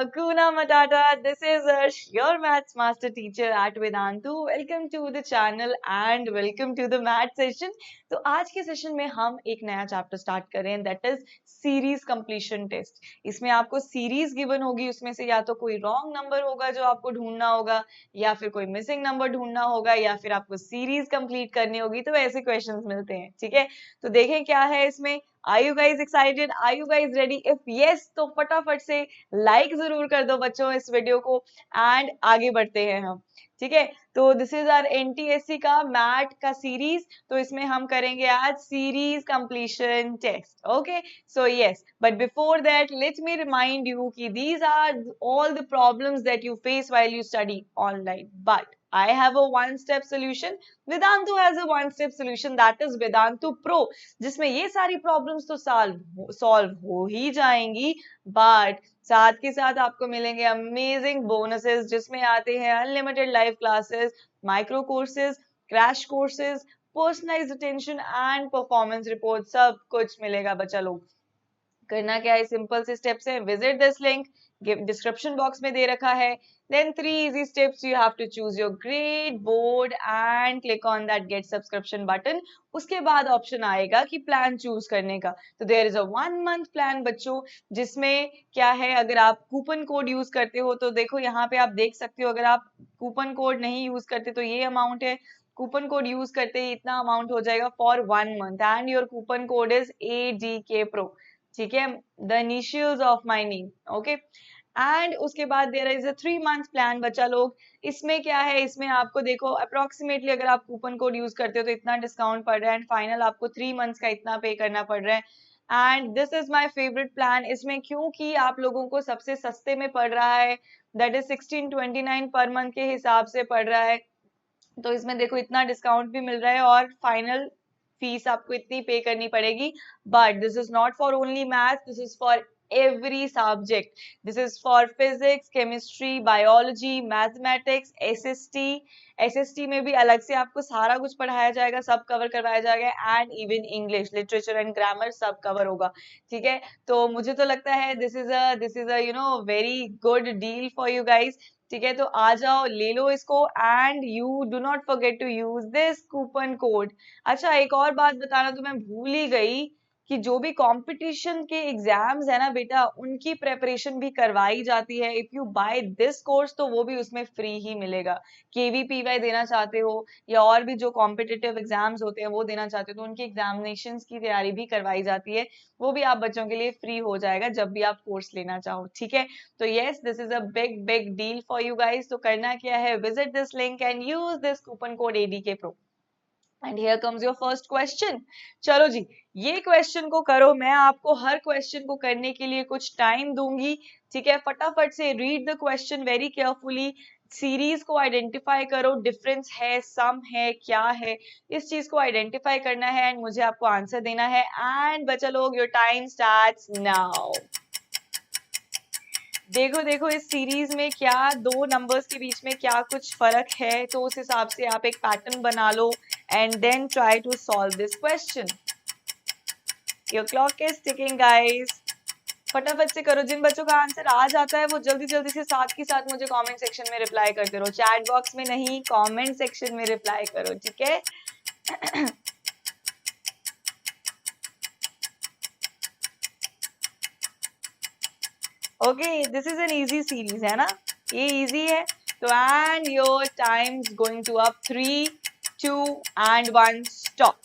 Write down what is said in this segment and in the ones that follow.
Hakuna Matata. This is Harsh, your maths master teacher at Vedantu. Welcome to the channel and welcome to the math session. तो आज के session में हम एक नया chapter start कर रहे हैं, that is series completion test. इसमें आपको सीरीज गिवन होगी, उसमें से या तो कोई रॉन्ग नंबर होगा जो आपको ढूंढना होगा, या फिर कोई मिसिंग नंबर ढूंढना होगा, या फिर आपको सीरीज कंप्लीट करनी होगी. तो ऐसे क्वेश्चंस मिलते हैं. ठीक है, तो देखें क्या है इसमें. Are you guys excited? Are you guys ready? If yes, तो फटाफट से लाइक जरूर कर दो बच्चों इस वीडियो को. एंड आगे बढ़ते हैं हम. ठीक है, तो दिस इज आवर एनटीएससी का मैट का सीरीज. तो इसमें हम करेंगे आज series completion test. Okay, so yes, but before that let me remind you कि these are all the problems that you face while you study online, but I have a one-step solution. Vedantu has a one-step solution, that is Vedantu Pro, जिसमें ये सारी problems तो solve हो ही जाएंगी, but साथ के साथ आपको मिलेंगे अमेजिंग बोनसेस, जिसमें आते हैं unlimited live classes, micro courses, crash courses, personalised attention and performance report. सब कुछ मिलेगा बच्चा लोग. करना क्या है, सिंपल से स्टेप्स है. Visit this link, description box में दे रखा है. Then 3 easy steps. You have to choose your grade, board and click on that get subscription button. उसके बाद ऑप्शन आएगा कि प्लान चूज करने का. तो there is a 1 month plan बच्चों, जिसमें क्या है, अगर आप कूपन कोड यूज करते हो तो देखो यहाँ पे आप देख सकते हो. अगर आप कूपन कोड नहीं यूज करते तो ये अमाउंट है, कूपन कोड यूज करते ही इतना अमाउंट हो जाएगा for 1 month and your coupon code is ADK Pro. ठीक है, the initials of my name. Okay, and उसके बाद there is a 3 month plan बच्चा लोग. इसमें क्या है, इसमें आपको देखो अप्रोक्सीमेटली अगर आप कूपन कोड यूज करते हो तो इतना डिस्काउंट पड़ रहा है, एंड फाइनल आपको 3 months का इतना पे करना पड़ रहा है. And this is my favourite plan. इसमें क्योंकि आप लोगों को सबसे सस्ते में पड़ रहा है, दैट इज 1629 पर मंथ के हिसाब से पड़ रहा है. तो इसमें देखो इतना डिस्काउंट भी मिल रहा है और फाइनल फीस आपको इतनी पे करनी पड़ेगी. But this is not for only math, this is for every subject. This is for physics, chemistry, biology, mathematics, SST में भी अलग से आपको सारा कुछ पढ़ाया जाएगा, सब कवर करवाया जाएगा, and even English literature and grammar सब कवर होगा. ठीक है, तो मुझे तो लगता है this is a you know very good deal for you guys. ठीक है, तो आ जाओ, ले लो इसको, and you do not forget to use this coupon code. अच्छा, एक और बात बताना तो मैं भूल ही गई कि जो भी कंपटीशन के एग्जाम्स है ना बेटा, उनकी प्रेपरेशन भी करवाई जाती है. If you buy this course तो वो भी उसमें फ्री ही मिलेगा. KVPY देना चाहते हो या और भी जो कॉम्पिटिटिव एग्जाम्स होते हैं वो देना चाहते हो तो उनकी एग्जामिनेशंस की तैयारी भी करवाई जाती है. वो भी आप बच्चों के लिए फ्री हो जाएगा जब भी आप कोर्स लेना चाहो. ठीक है, तो yes, this is a big big deal for you guys. तो करना क्या है, visit this link and use this coupon code ADK Pro. And here comes your first question. चलो जी, ये क्वेश्चन को करो. मैं आपको हर क्वेश्चन को करने के लिए कुछ टाइम दूंगी. ठीक है, फटाफट से read the question very carefully. Series को आइडेंटिफाई करो, डिफरेंस है, सम है, क्या है, इस चीज को आइडेंटिफाई करना है एंड मुझे आपको आंसर देना है. एंड बच्चा लोग, योर टाइम स्टार्ट्स नाउ. देखो देखो इस सीरीज में क्या दो नंबर्स के बीच में क्या कुछ फर्क है, तो उस हिसाब से आप एक पैटर्न बना लो and then try to solve this question. Your clock is ticking guys. फटाफट से करो. जिन बच्चों का आंसर आ जाता है वो जल्दी जल्दी से साथ के साथ मुझे कमेंट सेक्शन में रिप्लाई करते रहो. चैट बॉक्स में नहीं, कमेंट सेक्शन में रिप्लाई करो. ठीक है. Okay, this is an easy series है ना, ये इजी है. तो and your time's going to up 3 2 and 1 stop.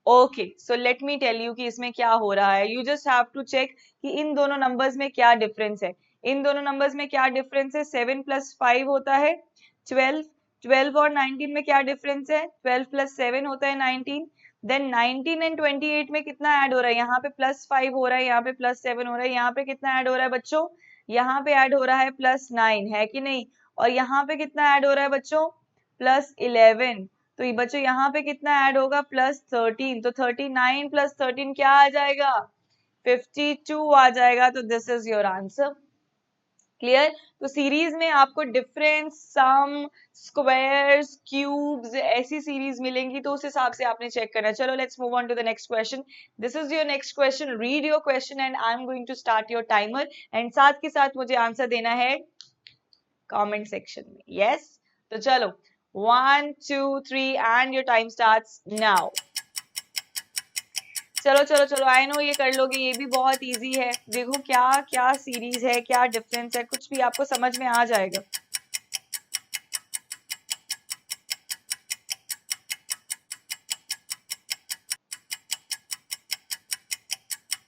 Okay, so let me tell you कि इसमें क्या हो रहा है. You just have to check कि इन दोनों नंबर्स में क्या डिफरेंस है. इन दोनों नंबर्स में क्या डिफरेंस है, 7 + 5 होता है 12. 12 और 19 में क्या डिफरेंस है, 12 + 7 होता है 19. देन 19 एंड 28 में कितना ऐड हो रहा है, यहाँ पे +5 हो रहा है, यहाँ पे +7 हो रहा है. यहाँ पे कितना ऐड हो रहा है बच्चों, यहाँ पे ऐड हो रहा है +9, है कि नहीं. और यहाँ पे कितना ऐड हो रहा है बच्चों, +11. तो ये बच्चों यहाँ पे कितना ऐड होगा, +13. तो 39 + 13 क्या आ जाएगा, 52 आ जाएगा. तो this is your answer. Clear. तो सीरीज में आपको डिफरेंस, सम, स्क्वायर्स, क्यूब्स ऐसी सीरीज मिलेंगी, तो उस हिसाब से आपने चेक करना है। चलो let's move on to the next question. This is your next question, read your question and I am going to start your timer, and साथ के साथ मुझे आंसर देना है कमेंट सेक्शन में। यस तो चलो 1 2 3 and your time starts now. चलो चलो चलो, आई नो ये कर लोगे, ये भी बहुत इजी है। देखो क्या क्या सीरीज है, क्या डिफरेंस है, कुछ भी आपको समझ में आ जाएगा।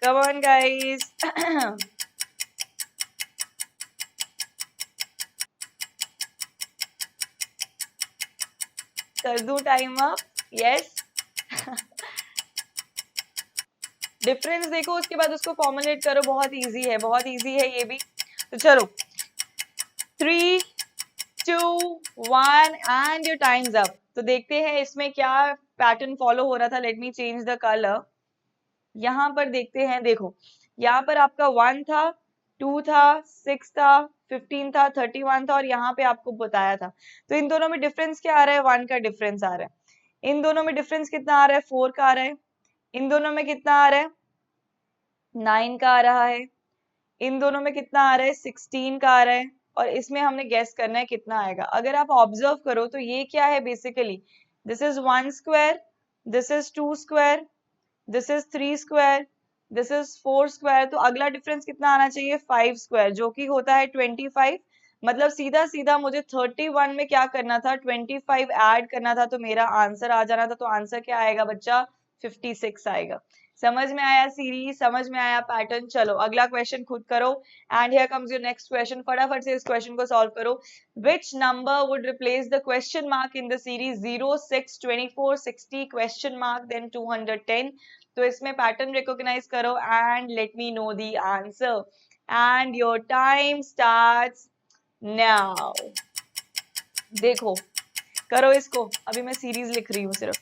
Come on guys. कर दूं टाइम अप? यस। डिफरेंस देखो, उसके बाद उसको फॉर्मुलेट करो, बहुत इजी है, बहुत इजी है ये भी। तो चलो 3 2 1 एंड योर टाइम्स अप। तो देखते हैं इसमें क्या पैटर्न फॉलो हो रहा था। Let me change the colour. यहाँ पर देखते हैं, देखो यहाँ पर आपका 1 था, 2 था, 6 था, 15 था, 31 था, और यहाँ पे आपको बताया था। तो इन दोनों में डिफरेंस क्या आ रहा है? 1 का डिफरेंस आ रहा है। इन दोनों में डिफरेंस कितना आ रहा है? 4 का आ रहा है। इन दोनों में कितना आ रहा है? 9 का आ रहा है। इन दोनों में कितना आ रहा है? 16 का आ रहा है। और इसमें हमने गेस करना है कितना आएगा। अगर आप ऑब्जर्व करो तो ये क्या है basically, this is 1 square, this is 2 square, this is 3 square, this is 4 square. तो अगला डिफरेंस कितना आना चाहिए? 5 स्क्वायर, जो कि होता है 25। मतलब सीधा सीधा मुझे 31 में क्या करना था? 25 ऐड करना था, तो मेरा आंसर आ जाना था। तो आंसर क्या आएगा बच्चा? 56 आएगा। समझ में आया सीरीज, समझ में आया पैटर्न। चलो अगला क्वेश्चन खुद करो, and here comes your next question. फटाफट से इस क्वेश्चन को सॉल्व करो। Which number would replace the question mark in the series 0 6 24 60 question mark then 210? तो इसमें पैटर्न रिकॉग्नाइज करो and let me know the answer, and your time starts now. देखो करो इसको, अभी मैं सीरीज लिख रही हूँ सिर्फ।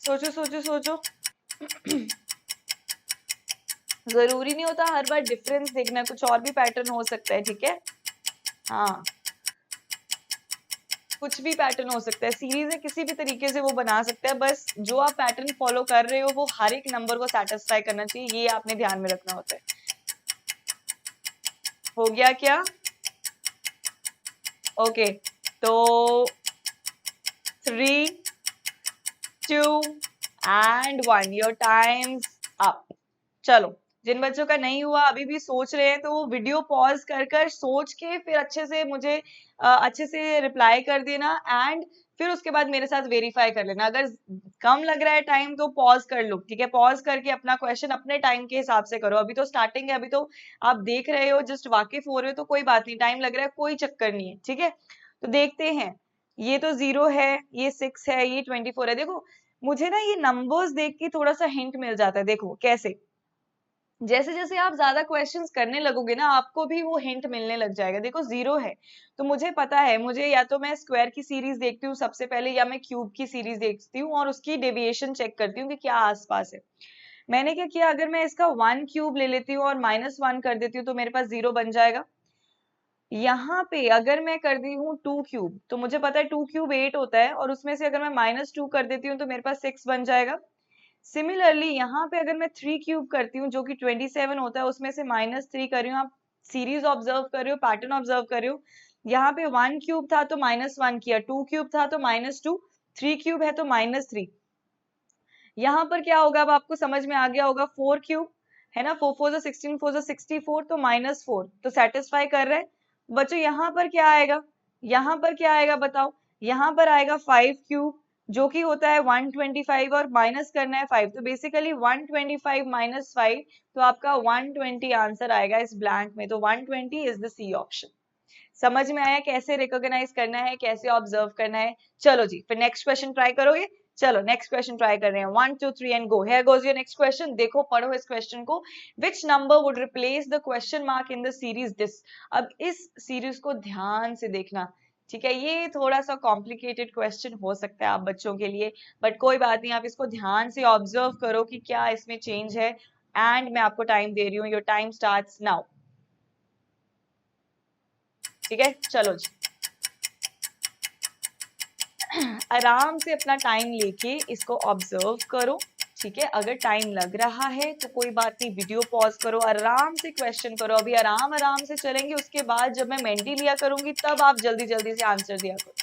सोचो सोचो सोचो। जरूरी नहीं होता हर बार डिफरेंस देखना, कुछ और भी पैटर्न हो सकता है, ठीक है। हाँ कुछ भी पैटर्न हो सकता है, सीरीज है किसी भी तरीके से वो बना सकता है। बस जो आप पैटर्न फॉलो कर रहे हो वो हर एक नंबर को सेटिस्फाई करना चाहिए, ये आपने ध्यान में रखना होता है। हो गया क्या? ओके तो 3 2 एंड 1, योर टाइम्स अप। चलो जिन बच्चों का नहीं हुआ, अभी भी सोच रहे हैं, तो वो वीडियो पॉज कर कर सोच के फिर अच्छे से मुझे अच्छे से रिप्लाई कर देना, एंड फिर उसके बाद मेरे साथ वेरीफाई कर लेना। अगर कम लग रहा है टाइम तो पॉज कर लो, ठीक है। पॉज करके अपना क्वेश्चन अपने टाइम के हिसाब से करो। अभी तो स्टार्टिंग है, अभी तो आप देख रहे हो, जस्ट वाकिफ हो रहे हो, तो कोई बात नहीं। टाइम लग रहा है कोई चक्कर नहीं है, ठीक है। तो देखते हैं, ये तो 0 है, ये 6 है, ये 24 है। देखो मुझे ना ये नंबर्स देख के थोड़ा सा हिंट मिल जाता है। देखो कैसे, जैसे जैसे आप ज्यादा क्वेश्चंस करने लगोगे ना, आपको भी वो हिंट मिलने लग जाएगा। देखो 0 है तो मुझे पता है, मुझे या तो मैं स्क्वायर की सीरीज देखती हूँ सबसे पहले, या मैं क्यूब की सीरीज देखती हूँ और उसकी डेविएशन चेक करती हूँ कि क्या आसपास है। मैंने क्या किया, अगर मैं इसका 1 क्यूब ले लेती हूँ और -1 कर देती हूँ तो मेरे पास 0 बन जाएगा। यहाँ पे अगर मैं कर दी हूँ 2 क्यूब, तो मुझे पता है 2 क्यूब 8 होता है, और उसमें से अगर मैं -2 कर देती हूँ तो मेरे पास 6 बन जाएगा। सिमिलरली यहाँ पे अगर मैं 3 क्यूब करती हूँ जो कि 27 होता है, उसमें से -3 कर रही हूँ। आप सीरीज ऑब्जर्व कर रहे हो, पैटर्न ऑब्जर्व कर रहे हो। यहाँ पे 1 क्यूब था तो -1 किया, 2 क्यूब था तो -2, 3 क्यूब है तो -3। यहाँ पर क्या होगा, अब आपको समझ में आ गया होगा। 4 क्यूब है ना, 4 4 16, 4 64, तो -4 तो सेटिस्फाई कर रहे हैं बच्चों। यहाँ पर क्या आएगा, यहाँ पर क्या आएगा बताओ? यहाँ पर आएगा 5 क्यूब जो कि होता है 125, और माइनस करना है 5, तो बेसिकली 125 -5, तो आपका 120 आंसर आएगा इस ब्लैंक में। तो 120 इज द सी ऑप्शन। समझ में आया कैसे रिकॉग्नाइज करना है, कैसे ऑब्जर्व करना है? चलो जी, फिर नेक्स्ट क्वेश्चन ट्राई करोगे? चलो नेक्स्ट क्वेश्चन ट्राई कर रहे हैं। 1 2 3 and go. Here goes your next question. देखो, पढ़ो इस क्वेश्चन को। विच number would replace the question mark in the series this? अब इस सीरीज को ध्यान से देखना, ठीक है? ये थोड़ा सा कॉम्प्लिकेटेड क्वेश्चन हो सकता है आप बच्चों के लिए, बट कोई बात नहीं, आप इसको ध्यान से ऑब्जर्व करो कि क्या इसमें चेंज है। एंड मैं आपको टाइम दे रही हूँ, योर टाइम स्टार्ट्स नाउ। ठीक है, चलो जी, आराम से अपना टाइम लेके इसको ऑब्जर्व करो। ठीक है, अगर टाइम लग रहा है तो कोई बात नहीं, वीडियो पॉज करो, आराम से क्वेश्चन करो। अभी आराम आराम से चलेंगे, उसके बाद जब मैं मेंटी लिया करूंगी तब आप जल्दी जल्दी से आंसर दिया करो।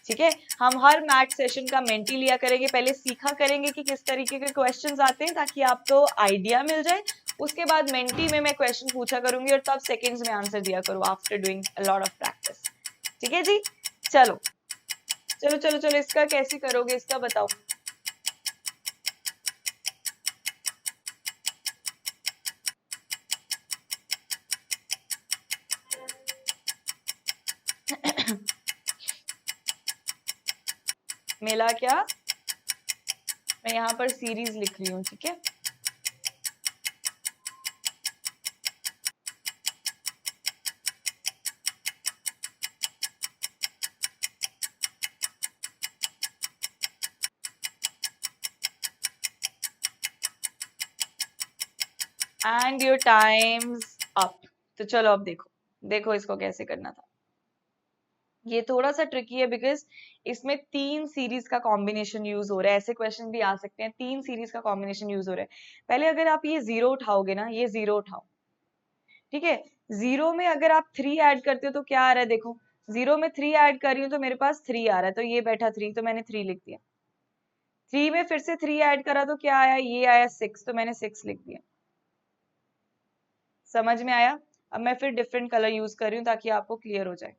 ठीक है, हम हर मैथ सेशन का मेंटी लिया करेंगे, पहले सीखा करेंगे कि किस तरीके के क्वेश्चंस आते हैं ताकि आपको आइडिया मिल जाए। उसके बाद मेंटी में मैं क्वेश्चन पूछा करूंगी और तब सेकंड्स में आंसर दिया करूँ after doing a lot of practice. ठीक है जी, चलो चलो चलो चलो, इसका कैसे करोगे, इसका बताओ। मिला क्या? मैं यहाँ पर सीरीज लिख रही हूँ, ठीक है? And your time's up. तो चलो अब देखो, देखो इसको कैसे करना था। ये थोड़ा सा ट्रिकी है बिकॉज इसमें 3 सीरीज का कॉम्बिनेशन यूज हो रहा है। ऐसे क्वेश्चन भी आ सकते हैं, 3 सीरीज का कॉम्बिनेशन यूज हो रहा है। पहले अगर आप ये 0 उठाओगे ना, ये 0 उठाओ, ठीक है? 0 में अगर आप 3 ऐड करते हो तो क्या आ रहा है? देखो, 0 में 3 ऐड कर रही हूँ तो मेरे पास 3 आ रहा है, तो ये बैठा 3, तो मैंने 3 लिख दिया। 3 में फिर से 3 ऐड करा तो क्या आया? ये आया 6, तो मैंने 6 लिख दिया। समझ में आया? अब मैं फिर डिफरेंट कलर यूज कर रही हूँ ताकि आपको क्लियर हो जाए।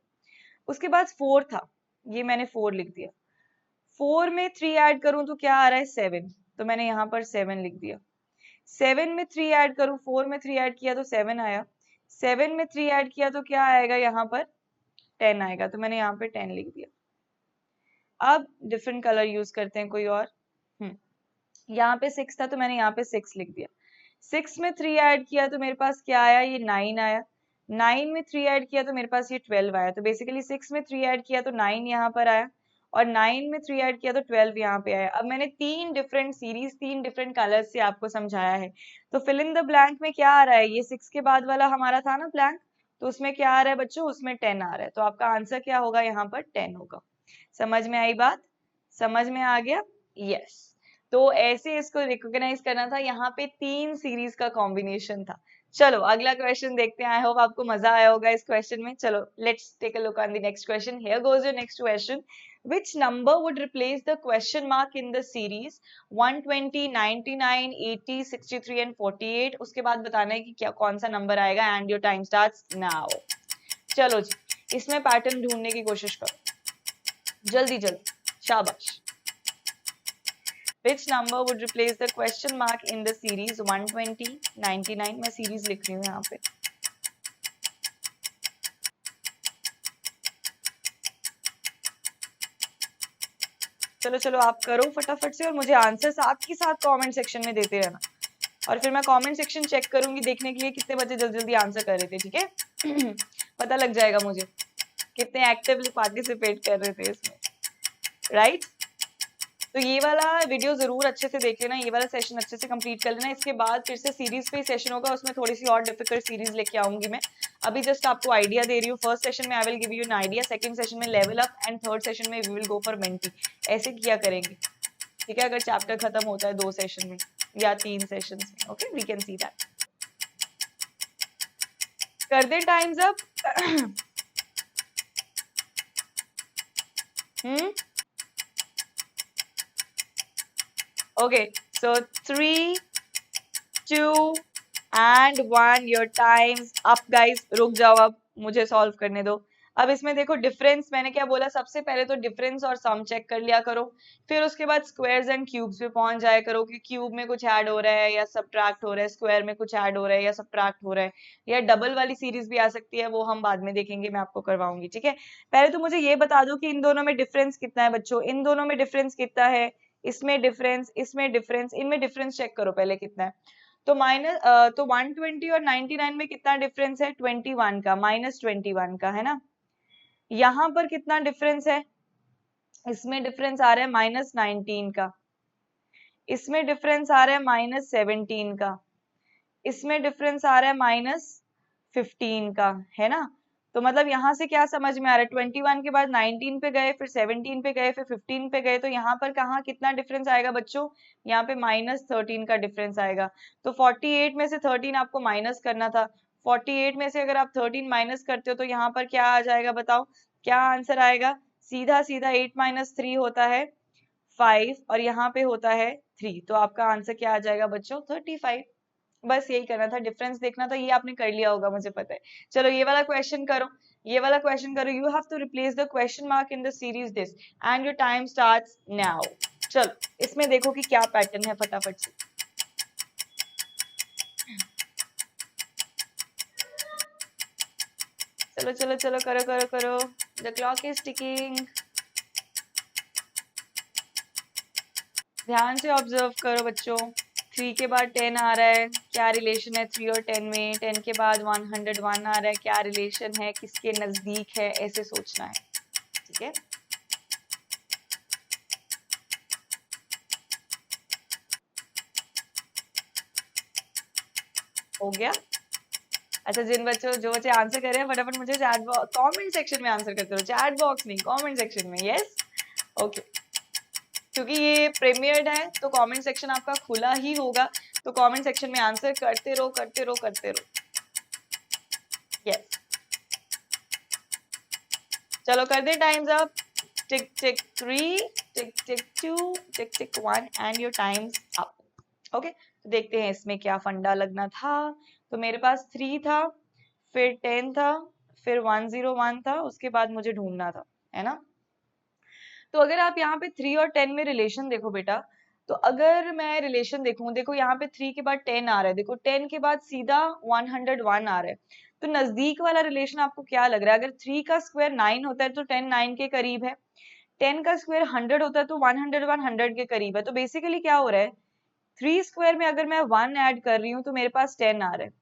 उसके बाद 4 था, ये मैंने 4 लिख दिया। 4 में 3 ऐड करूं तो क्या आ रहा है? 7, तो मैंने यहाँ पर 7 लिख दिया। 7 में 3 ऐड करूं, 4 में 3 ऐड किया तो 7 आया। 7 में 3 ऐड किया तो क्या आएगा? यहाँ पर 10 आएगा, तो मैंने यहाँ पे 10 लिख दिया। अब डिफरेंट कलर यूज करते हैं कोई और। यहाँ पे 6 था तो मैंने यहाँ पे 6 लिख दिया। 6 में 3 ऐड किया तो मेरे पास क्या आया? ये 9 आया। 9 में 3 ऐड किया तो मेरे पास ये 12 आया। तो बेसिकली 6 में 3 ऐड किया तो 9 यहाँ पर आया, और 9 में 3 ऐड किया तो 12 यहाँ पे आया। अब मैंने 3 डिफरेंट सीरीज, 3 डिफरेंट कलर्स से आपको समझाया है। तो फिल इन द ब्लैंक में क्या आ रहा है? ये 6 के बाद वाला हमारा था ना ब्लैंक, तो उसमें क्या आ रहा है बच्चों? उसमें 10 आ रहा है। तो आपका आंसर क्या होगा? यहाँ पर 10 होगा। समझ में आई बात? समझ में आ गया? यस। तो ऐसे इसको रिकॉग्नाइज करना था। यहाँ पे 3 सीरीज का कॉम्बिनेशन था। चलो अगला क्वेश्चन देखते हैं। आई होप आपको मजा आया होगा इस क्वेश्चन में। चलो let's take a look on the next question. Here goes your next question. Which number would replace the question mark in the series 120, 99, 80, 63 and 48? उसके बाद बताना है कि क्या कौन सा नंबर आएगा and your time starts now. चलो जी, इसमें पैटर्न ढूंढने की कोशिश करो, जल्दी जल्दी, शाबाश। Which number would replace the question mark in the series 120, 99? मैं सीरीज लिख रही हूँ यहाँ पे। चलो चलो आप करो फटाफट से, और मुझे आंसर साथ ही साथ कमेंट सेक्शन में देते रहना, और फिर मैं कमेंट सेक्शन चेक करूंगी देखने के लिए कितने बच्चे जल्दी जल्दी आंसर कर रहे थे। ठीक है पता लग जाएगा मुझे कितने एक्टिवली पार्टिसिपेट कर रहे थे इसमें, राइट? तो ये वाला वीडियो जरूर अच्छे से देख लेना, ये वाला सेशन अच्छे से कंप्लीट कर लेना। इसके बाद फिर से सीरीज पे सेशन होगा, उसमें थोड़ी सी और डिफिकल्ट सीरीज लेके आऊंगी मैं। अभी जस्ट आपको आइडिया दे रही हूँ। फर्स्ट सेशन में I will give you an idea, second session में level up, and third session में we will go for Menti. ऐसे किया करेंगे, ठीक है? अगर चैप्टर खत्म होता है 2 सेशन में या 3 सेशन में, okay, we can see that. कर दे time's up Okay, so 3, 2 and 1, your time's up guys। रुक जाओ, अब मुझे सॉल्व करने दो। अब इसमें देखो डिफरेंस, मैंने क्या बोला, सबसे पहले तो डिफरेंस और सम चेक कर लिया करो, फिर उसके बाद स्क्वायर्स एंड क्यूब्स पे पहुंच जाया करो कि क्यूब में कुछ ऐड हो रहा है या सब्ट्रैक्ट हो रहा है, स्क्वायर में कुछ ऐड हो रहा है या सब्ट्रैक्ट हो रहा है, या डबल वाली सीरीज भी आ सकती है, वो हम बाद में देखेंगे, मैं आपको करवाऊंगी, ठीक है। पहले तो मुझे ये बता दो कि इन दोनों में डिफरेंस कितना है बच्चों, इन दोनों में डिफरेंस कितना है, इसमें डिफरेंस, इसमें डिफरेंस, इनमें डिफरेंस चेक करो पहले कितना है। तो तो 120 और 99 में कितना डिफरेंस है, 21 का, -21 का, है ना। यहाँ पर कितना डिफरेंस है, इसमें डिफरेंस आ रहा है -19 का, इसमें डिफरेंस आ रहा है -17 का, इसमें डिफरेंस आ रहा है -15 का, है ना। तो मतलब यहाँ से क्या समझ में आ रहा है, 21 के बाद 19 पे गए, फिर 17 पे गए, फिर 15 पे गए, तो यहाँ पर कहाँ कितना डिफरेंस आएगा बच्चों, यहाँ पे -13 का डिफरेंस आएगा। तो 48 में से 13 आपको माइनस करना था, 48 में से अगर आप 13 माइनस करते हो तो यहाँ पर क्या आ जाएगा बताओ, क्या आंसर आएगा, सीधा सीधा 8 - 3 होता है 5 और यहाँ पे होता है 3, तो आपका आंसर क्या आ जाएगा बच्चों, 35। बस यही करना था, डिफरेंस देखना था, ये आपने कर लिया होगा मुझे पता है। चलो ये वाला क्वेश्चन करो, ये वाला क्वेश्चन करो, you have to replace the question mark in the series this and your time starts now. चलो इसमें देखो कि क्या पैटर्न है, फटाफट से। चलो चलो चलो, करो करो करो, द क्लॉक इज टिकिंग। ध्यान से ऑब्जर्व करो बच्चों। 3 के बाद 10 आ रहा है, क्या रिलेशन है 3 और 10 में, 10 के बाद 101 आ रहा है, क्या रिलेशन है, किसके नजदीक है, ऐसे सोचना है, ठीक है। हो गया। अच्छा, जिन बच्चों जो बच्चे आंसर कर रहे हैं फटाफट मुझे चैट बॉक्स, कमेंट सेक्शन में आंसर करते रहो, चैट बॉक्स नहीं, कमेंट सेक्शन में। Yes, okay. क्योंकि ये प्रीमियर्ड है तो कमेंट सेक्शन आपका खुला ही होगा, तो कमेंट सेक्शन में आंसर करते रहो करते रहो करते रहो। यस, चलो कर दे time's up. Tick tick 3, tick tick 2, tick tick 1 and your time's up. Okay, तो देखते हैं इसमें क्या फंडा लगना था। तो मेरे पास 3 था, फिर 10 था, फिर 101 था, उसके बाद मुझे ढूंढना था, है ना। तो अगर आप यहाँ पे 3 और 10 में रिलेशन देखो बेटा, तो अगर मैं रिलेशन देखूं, देखो यहाँ पे 3 के बाद 10 आ रहा है, देखो 10 के बाद सीधा 101 आ रहा है, तो नजदीक वाला रिलेशन आपको क्या लग रहा है, अगर 3 का स्क्वायर 9 होता है तो 10 9 के करीब है, 10 का स्क्वायर 100 होता है तो 101 100 के करीब है। तो बेसिकली क्या हो रहा है, 3 स्क्वायर में अगर मैं 1 ऐड कर रही हूँ तो मेरे पास 10 आ रहा है,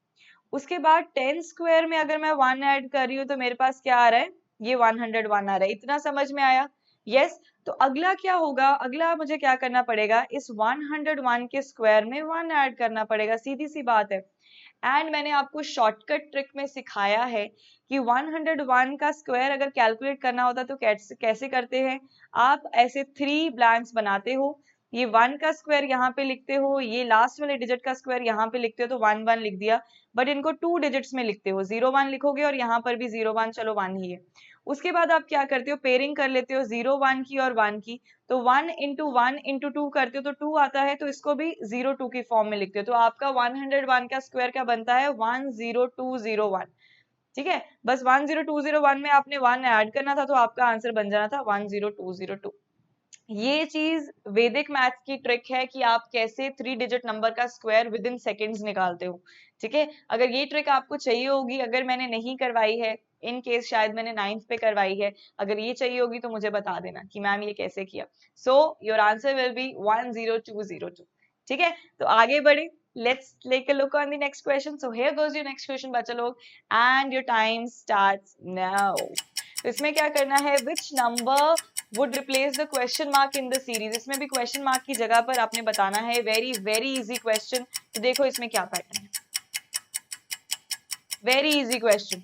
उसके बाद 10 स्क्वायर में अगर मैं 1 ऐड कर रही हूँ तो मेरे पास क्या आ रहा है, ये 101 आ रहा है। इतना समझ में आया। यस, तो अगला क्या होगा, अगला मुझे क्या करना पड़ेगा, इस 101 के स्क्वायर में 1 ऐड करना पड़ेगा, सीधी सी बात है। एंड मैंने आपको शॉर्टकट ट्रिक में सिखाया है कि 101 का स्क्वायर अगर कैलकुलेट करना होता तो कैसे कैसे करते हैं, आप ऐसे 3 ब्लैंक्स बनाते हो, ये 1 का स्क्वायर यहाँ पे लिखते हो, ये लास्ट वाले डिजिट का स्क्वायर यहाँ पे लिखते हो, तो 1 1 लिख दिया, बट इनको 2 डिजिट्स में लिखते हो, 0 1 लिखोगे और यहाँ पर भी 0 1, चलो 1 ही है। उसके बाद आप क्या करते हो, पेयरिंग कर लेते हो 0 1 की और 1 की, तो 1 इंटू 1 इंटू 2 करते हो तो 2 आता है, तो इसको भी 0 2 की फॉर्म में लिखते हो, तो आपका 101 का स्क्वायर क्या बनता है, 10201। ठीक है, बस 10201 में आपने 1 ऐड करना था तो आपका आंसर बन जाना था 10202। ये चीज वैदिक मैथ्स की ट्रिक है कि आप कैसे 3 डिजिट नंबर का स्क्वायर विद इन सेकेंड्स निकालते हो, ठीक है। अगर ये ट्रिक आपको चाहिए होगी, अगर मैंने नहीं करवाई है, इन केस शायद मैंने 9th पे करवाई है, अगर ये चाहिए होगी तो मुझे बता देना कि मैम ये कैसे किया। So your answer will be 10202। ठीक है, तो आगे बढ़े, let's take a look on the next question. So here goes your next question बच्चा लोग, and your time starts now. तो इसमें क्या करना है, which number would replace the question mark in the series। इसमें भी question mark की जगह पर आपने बताना है, वेरी वेरी इजी क्वेश्चन। तो देखो इसमें क्या पैटर्न है, वेरी इजी क्वेश्चन।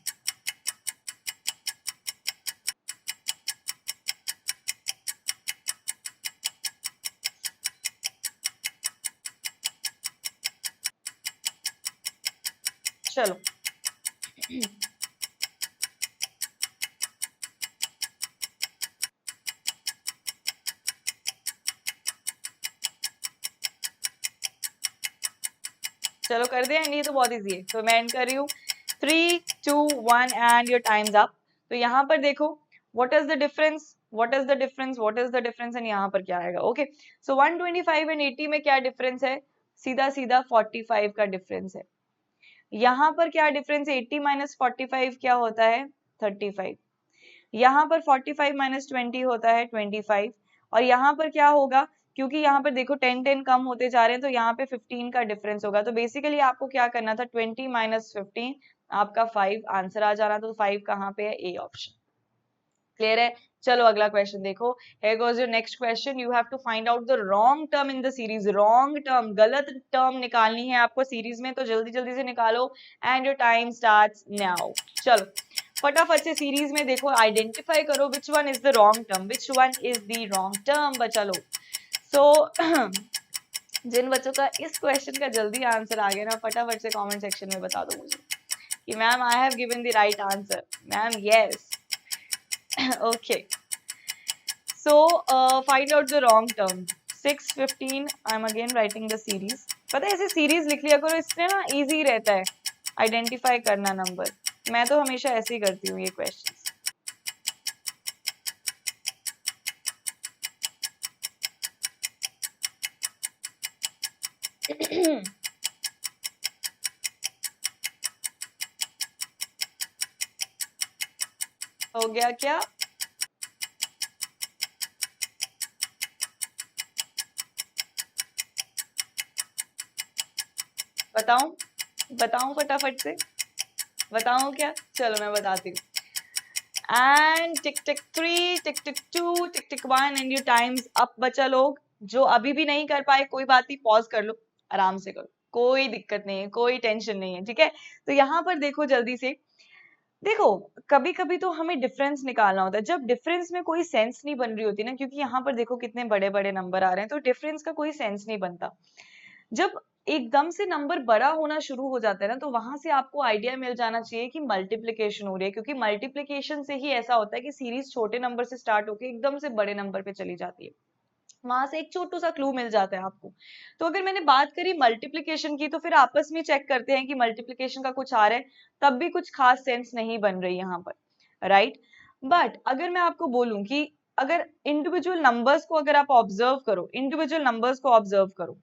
चलो चलो कर दे एंड, ये तो बहुत इजी है, तो मैं एंड कर रही हूँ 3 2 1 एंड योर टाइम्स अप। तो यहाँ पर देखो what is the difference, what is the difference, what is the difference, and यहाँ पर क्या आएगा। ओके, सो 125 एंड 80 में क्या डिफरेंस है, सीधा सीधा 45 का डिफरेंस है। यहाँ पर क्या डिफरेंस है, 80 माइनस 45 क्या होता है, 35। यहाँ पर 45 माइनस 20 होता है 25। और यहाँ पर क्या होगा, क्योंकि यहाँ पर देखो 10 10 कम होते जा रहे हैं, तो यहाँ पे 15 का डिफरेंस होगा। तो बेसिकली आपको क्या करना था, 20 माइनस 15 आपका 5 आंसर आ जाना। तो 5 कहाँ पे है, ए ऑप्शन। क्लियर है। चलो अगला क्वेश्चन देखो। Here goes your next question. You have to find out the wrong term in the series. Wrong term, गलत टर्म निकालनी है आपको सीरीज में, तो जल्दी जल्दी से निकालो। And your time starts now. चलो फटाफट से सीरीज में देखो, आइडेंटिफाई करो which one is the wrong term, which one is the wrong term बच्चा लोग। So जिन बच्चों का इस क्वेश्चन का जल्दी आंसर आ गया ना, फटाफट से कमेंट सेक्शन में बता दो मुझे कि ma'am I have given the right answer. Ma'am yes. Okay, so find out the wrong term. 6 15 I'm again writing the series. पता है ऐसे सीरीज लिख लिया करो, इससे ना इजी रहता है आइडेंटिफाई करना नंबर। मैं तो हमेशा ऐसे ही करती हूँ ये क्वेश्चन। हो गया क्या, बताऊं, बताऊं फटाफट से, बताऊं क्या, चलो मैं बताती हूँ। And tick tick 3 tick tick 2 tick tick 1 and your time's up बच्चा लोग। जो अभी भी नहीं कर पाए कोई बात नहीं, पॉज कर लो, आराम से करो, कोई दिक्कत नहीं है, कोई टेंशन नहीं है, ठीक है। तो यहाँ पर देखो जल्दी से, देखो कभी कभी तो हमें डिफरेंस निकालना होता है। जब डिफरेंस में कोई सेंस नहीं बन रही होती ना, क्योंकि यहाँ पर देखो कितने बड़े बड़े नंबर आ रहे हैं, तो डिफरेंस का कोई सेंस नहीं बनता। जब एकदम से नंबर बड़ा होना शुरू हो जाता है ना, तो वहां से आपको आइडिया मिल जाना चाहिए कि मल्टीप्लीकेशन हो रही है, क्योंकि मल्टीप्लीकेशन से ही ऐसा होता है कि सीरीज छोटे नंबर से स्टार्ट होकर एकदम से बड़े नंबर पे चली जाती है। वहां से एक छोटू सा क्लू मिल जाता है आपको। तो अगर मैंने बात करी मल्टीप्लीकेशन की, तो फिर आपस में चेक करते हैं कि मल्टीप्लीकेशन का कुछ आ रहा है, तब भी कुछ खास सेंस नहीं बन रही यहाँ पर, राइट। बट अगर मैं आपको बोलूं कि अगर इंडिविजुअल नंबर्स को अगर आप ऑब्जर्व करो, इंडिविजुअल नंबर्स को ऑब्जर्व करो,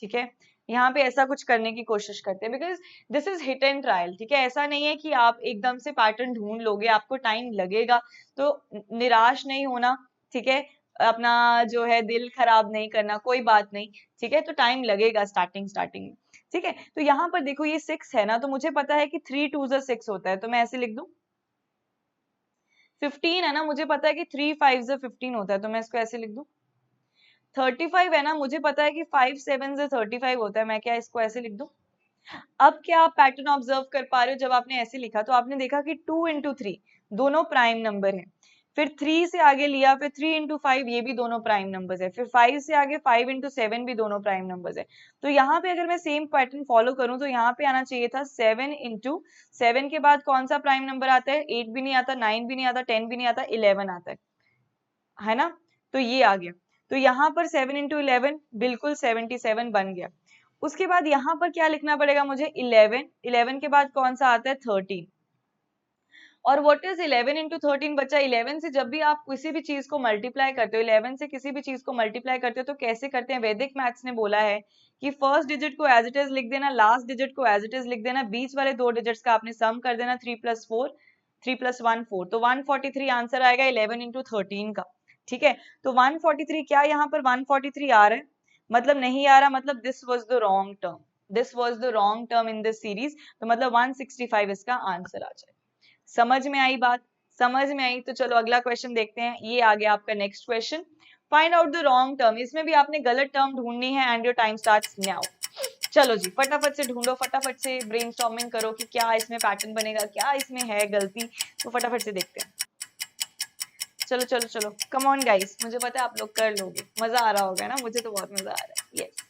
ठीक है, यहाँ पे ऐसा कुछ करने की कोशिश करते हैं, because this is hit and trial, ठीक है। ऐसा नहीं है कि आप एकदम से पैटर्न ढूंढ लोगे, आपको टाइम लगेगा, तो निराश नहीं होना, ठीक है। अपना जो है दिल खराब नहीं करना, कोई बात नहीं, ठीक है। तो टाइम लगेगा स्टार्टिंग में, ठीक है। तो यहाँ पर देखो ये 6 है ना, तो मुझे पता है कि 3 2 6 होता है, तो मैं ऐसे लिख दूं। 15 है ना, मुझे पता है कि 3 5 15 होता है, तो मैं इसको ऐसे लिख दूं। 35 है ना, मुझे पता है कि 5 7 35 होता है, मैं क्या इसको ऐसे लिख दूं। अब क्या आप पैटर्न ऑब्जर्व कर पा रहे हो, जब आपने ऐसे लिखा तो आपने देखा कि 2 इंटू 3 दोनों प्राइम नंबर हैं, फिर 3 से आगे लिया, फिर 3 इंटू 5 ये भी दोनों प्राइम नंबर्स है, फिर 5 से आगे 5 इंटू 7 भी दोनों प्राइम नंबर्स है। तो यहाँ पे अगर मैं सेम पैटर्न फॉलो करूं, तो यहाँ पे आना चाहिए था 7 इंटू 7 के बाद कौन सा प्राइम नंबर आता है, 8 भी नहीं आता, 9 भी नहीं आता, 10 भी नहीं आता, 11 आता है ना। तो ये आ गया, तो यहाँ पर 7 इंटू 11 बिल्कुल 77 बन गया। उसके बाद यहाँ पर क्या लिखना पड़ेगा मुझे, 11, 11 के बाद कौन सा आता है, 13। और व्हाट इज 11 इंटू 13 बच्चा, 11 से जब भी आप किसी भी चीज को मल्टीप्लाई करते हो, 11 से किसी भी चीज को मल्टीप्लाई करते हो, तो कैसे करते हैं, वैदिक मैथ्स ने बोला है कि फर्स्ट डिजिट को एज इट इज लिख देना, लास्ट डिजिट को एज इट इज लिख देना, बीच वाले दो डिजिट्स का आपने सम कर देना, 3 प्लस 4 3 प्लस 1 4, तो 143 आंसर आएगा 11 इंटू 13 का, ठीक है। तो 143 क्या यहाँ पर 143 आ रहा है, मतलब नहीं आ रहा, मतलब this was the wrong term, this was the wrong term in this series, तो मतलब 165 इसका आंसर आ जाए। समझ में आई बात, समझ में आई। तो चलो अगला क्वेश्चन देखते हैं, ये आ गया आपका next question. Find out the wrong term, इसमें भी आपने गलत टर्म ढूंढनी है, and your time starts now. चलो जी फटाफट से ढूंढो, फटाफट से ब्रेनस्टॉर्मिंग करो कि क्या इसमें पैटर्न बनेगा, क्या इसमें है गलती, तो फटाफट से देखते हैं। चलो चलो चलो, कम ऑन गाइस, मुझे पता है आप लोग कर लोगे, मजा आ रहा होगा ना, मुझे तो बहुत मजा आ रहा है, यस।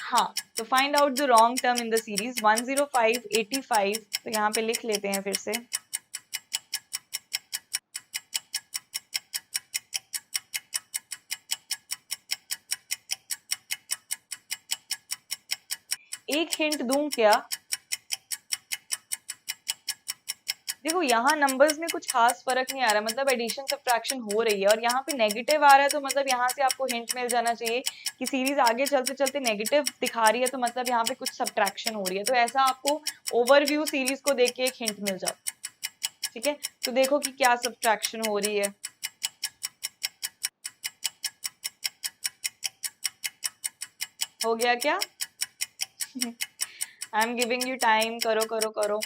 हाँ, तो find out the wrong term in the series 105 85, तो यहाँ पे लिख लेते हैं फिर से। एक हिंट दूं क्या, देखो यहाँ नंबर्स में कुछ खास फर्क नहीं आ रहा, मतलब एडिशन सब्ट्रैक्शन हो रही है, और यहाँ पे नेगेटिव आ रहा है, तो मतलब यहाँ से आपको हिंट मिल जाना चाहिए कि सीरीज आगे चलते चलते नेगेटिव दिखा रही है, तो मतलब यहाँ पे कुछ सब्ट्रैक्शन हो रही है। तो ऐसा आपको ओवरव्यू सीरीज को देख के एक हिंट मिल जाता, ठीक है। तो देखो कि क्या सब्ट्रैक्शन हो रही है। हो गया क्या? I am giving you time, करो करो करो,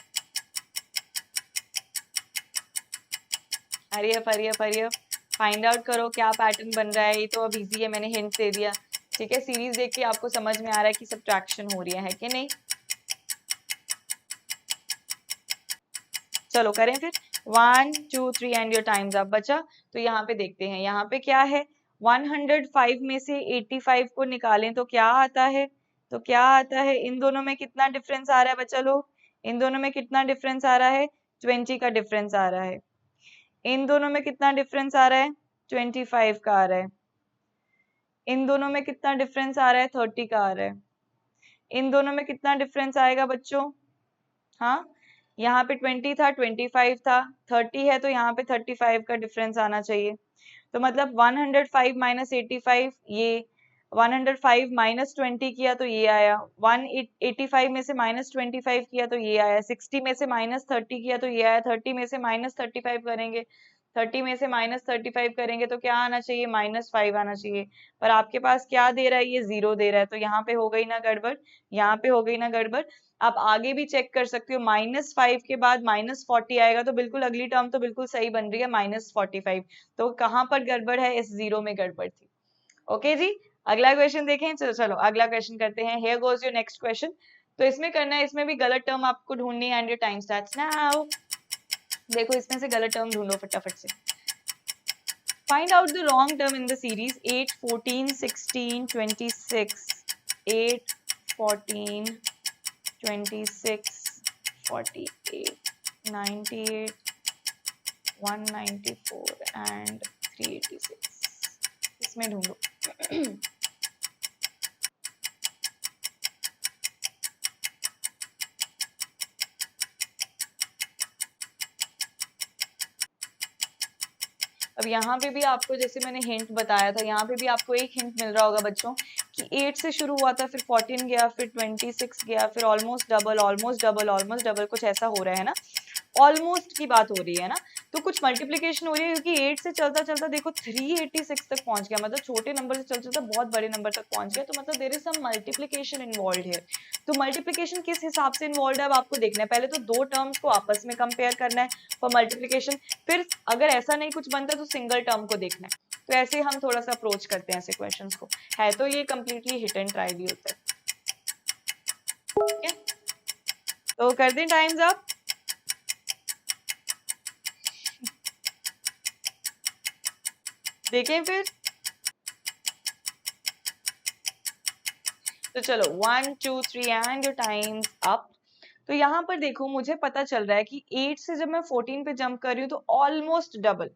hurry up hurry up hurry up, find out करो क्या पैटर्न बन रहा है। ये तो अब इजी है, मैंने हिंट दे दिया, ठीक है। सीरीज देख के आपको समझ में आ रहा है कि सब्ट्रैक्शन हो रही है कि नहीं। चलो करें फिर, 1 2 3 एंड योर टाइम्स अप बचा। तो यहाँ पे देखते हैं, यहाँ पे क्या है, 105 में से 85 को निकालें तो क्या आता है, तो क्या आता है, इन दोनों में कितना डिफरेंस आ रहा है बच्चा लोग, इन दोनों में कितना डिफरेंस आ रहा है, 20 का डिफरेंस आ रहा है। इन दोनों में कितना डिफरेंस आ रहा है, 25 का आ रहा है। इन दोनों में कितना डिफरेंस आ रहा है, 30 का आ रहा है। इन दोनों में कितना डिफरेंस आएगा बच्चों, हाँ, यहाँ पे 20 था, 25 था, 30 है, तो यहाँ पे 35 का डिफरेंस आना चाहिए। तो मतलब 105 माइनस 85, ये 105 माइनस 20 किया तो ये आया, 185 में से माइनस 25 किया तो ये आया, 60 में से माइनस 30 किया तो ये आया, 30 में से माइनस 35 करेंगे, 30 में से माइनस 35 करेंगे तो क्या आना चाहिए, -5 आना चाहिए। पर आपके पास क्या दे रहा है, ये 0 दे रहा है, तो यहाँ पे हो गई ना गड़बड़, यहाँ पे हो गई ना गड़बड़। आप आगे भी चेक कर सकते हो, -5 के बाद -40 आएगा, तो बिल्कुल अगली टर्म तो बिल्कुल सही बन रही है, -45। तो कहाँ पर गड़बड़ है, इस 0 में गड़बड़ थी। ओके जी, अगला क्वेश्चन देखें। चलो चलो अगला क्वेश्चन करते हैं। Here goes your next question. तो इसमें करना है, इसमें भी गलत टर्म आपको ढूंढनी है, and your time starts now. देखो इसमें से गलत टर्म ढूंढो फटाफट से। Find out the wrong term in the series 8 14 16 26, 8 14 26 48 98 194 and 386, इसमें ढूंढो। अब यहाँ पे भी आपको, जैसे मैंने हिंट बताया था, यहाँ पे भी आपको एक हिंट मिल रहा होगा बच्चों कि 8 से शुरू हुआ था, फिर 14 गया, फिर 26 गया, फिर almost double almost double almost double, कुछ ऐसा हो रहा है ना, ऑलमोस्ट की बात हो रही है ना। तो कुछ मल्टीप्लीकेशन हो रही है, क्योंकि 8 से चलता चलता देखो 386 तक पहुंच गया, मतलब छोटे नंबर से चलता चलता बहुत बड़े नंबर तक पहुंच गया, तो मतलब there is some multiplication involve है। तो मल्टीप्लीकेशन किस हिसाब से इन्वॉल्व है अब आपको देखना है। पहले तो दो टर्म्स को आपस में कंपेयर करना है फॉर मल्टीप्लीकेशन, फिर अगर ऐसा नहीं कुछ बनता तो सिंगल टर्म को देखना है। तो ऐसे हम थोड़ा सा अप्रोच करते हैं ऐसे क्वेश्चंस को, है तो ये कंप्लीटली हिट एंड ट्राई भी होता है। ठीक है, तो कर दें टाइम्स अप। देखें फिर, तो चलो 1 2 3 एंड योर टाइम्स अप। तो यहाँ पर देखो मुझे पता चल रहा है कि 8 से जब मैं 14 पे जंप कर रही हूँ तो ऑलमोस्ट डबल,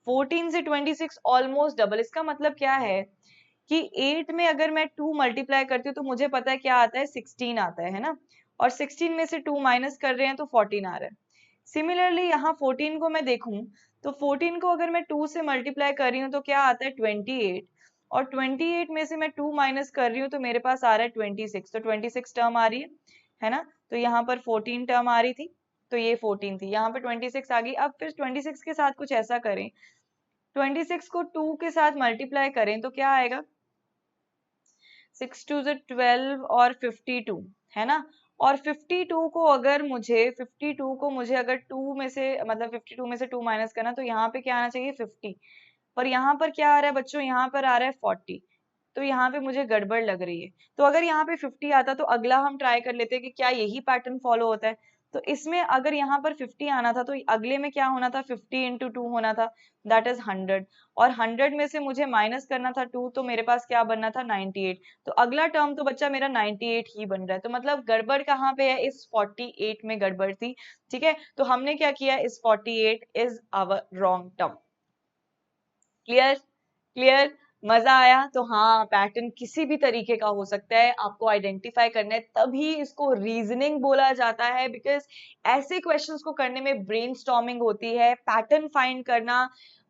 14 से 26 ऑलमोस्ट डबल। इसका मतलब क्या है कि 8 में अगर मैं 2 मल्टीप्लाई करती हूँ तो मुझे पता है क्या आता है, 16 आता है ना, और 16 में से 2 माइनस कर रहे हैं तो 14 आ रहा है। सिमिलरली यहाँ 14 को मैं देखूं तो 14 को अगर मैं 2 से मल्टीप्लाई कर रही हूँ तो क्या आता है, 28, और 28 में से मैं 2 माइनस कर रही हूँ तो मेरे पास आ रहा है 26, तो 26 टर्म आ रही है ना। तो यहाँ पर 14 टर्म आ रही थी, तो ये 14 थी, यहाँ पर 26 आ गई। अब फिर 26 के साथ कुछ ऐसा करें, 26 को 2 के साथ मल्टीप्लाई करें तो क्या आएगा, 6 2 12 और 52 है ना। और 52 को अगर मुझे 52 को मुझे अगर 2 में से, मतलब 52 में से 2 माइनस करना, तो यहाँ पे क्या आना चाहिए, 50, पर यहाँ पर क्या आ रहा है बच्चों, यहाँ पर आ रहा है 40, तो यहाँ पे मुझे गड़बड़ लग रही है। तो अगर यहाँ पे 50 आता तो अगला हम ट्राई कर लेते कि क्या यही पैटर्न फॉलो होता है। तो इसमें अगर यहाँ पर 50 आना था तो अगले में क्या होना था, 50 इंटू 2 होना था, दैट इज 100, और 100 में से मुझे माइनस करना था 2, तो मेरे पास क्या बनना था, 98। तो अगला टर्म तो बच्चा मेरा 98 ही बन रहा है। तो मतलब गड़बड़ कहाँ पे है, इस 48 में गड़बड़ थी। ठीक है, तो हमने क्या किया, इस 48 is our wrong term. Clear clear. मजा आया? तो हाँ, पैटर्न किसी भी तरीके का हो सकता है, आपको आइडेंटिफाई करना है, तभी इसको रीजनिंग बोला जाता है, बिकॉज ऐसे क्वेश्चंस को करने में ब्रेनस्टॉर्मिंग होती है, पैटर्न फाइंड करना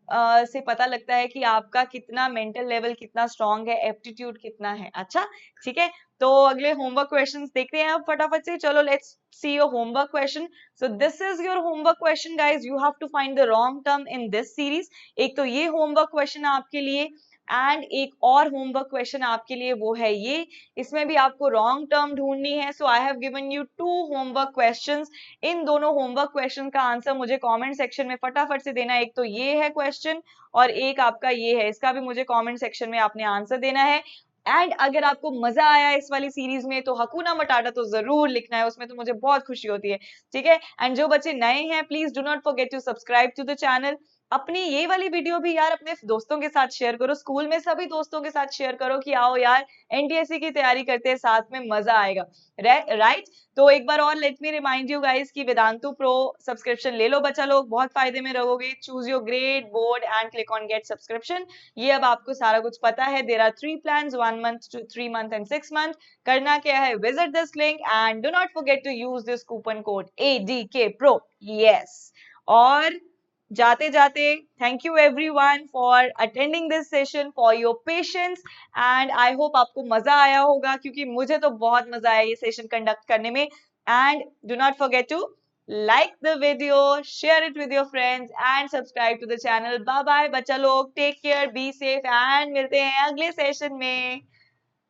से पता लगता है कि आपका कितना मेंटल लेवल कितना स्ट्रांग है, एप्टीट्यूड कितना है। अच्छा, ठीक है, तो अगले होमवर्क क्वेश्चंस देखते हैं अब फटाफट से। चलो let's see your homework question. So this is your homework question guys, you have to find the wrong term in this series. एक तो ये होमवर्क क्वेश्चन आपके लिए, एंड एक और होमवर्क क्वेश्चन आपके लिए, वो है ये, इसमें भी आपको रॉन्ग टर्म ढूंढनी है। So I have given you 2 homework questions. इन दोनों होमवर्क क्वेश्चन का आंसर मुझे कमेंट सेक्शन में फटाफट से देना है। एक तो ये है क्वेश्चन और एक आपका ये है, इसका भी मुझे कमेंट सेक्शन में आपने आंसर देना है। एंड अगर आपको मजा आया इस वाली सीरीज में तो हकुना मटाटा तो जरूर लिखना है, उसमें तो मुझे बहुत खुशी होती है, ठीक है। एंड जो बच्चे नए हैं, please do not forget to subscribe to the channel. अपनी ये वाली वीडियो भी यार अपने दोस्तों के साथ शेयर करो, स्कूल में सभी दोस्तों के साथ शेयर करो कि आओ यार एनटीएससी की तैयारी करते हैं साथ में, मजा आएगा, राइट। तो एक बार और late me remind you guys कि वेदांतु प्रो सब्सक्रिप्शन ले लो बच्चा लोग, बहुत फायदे में रहोगे। Choose your grade, board and click on get subscription. ये अब आपको सारा कुछ पता है। There are 3 plans, 1 month, 3 month and 6 month. करना क्या है, visit this link and do not forget to use this coupon code ADK Pro, yes. और जाते जाते, thank you everyone for attending this session, for your patience, and I hope आपको मजा आया होगा, क्योंकि मुझे तो बहुत मजा आया ये सेशन कंडक्ट करने में। And do not forget to like the video, share it with your friends and subscribe to the channel. Bye bye बच्चा लोग, take care, be safe and मिलते हैं अगले सेशन में।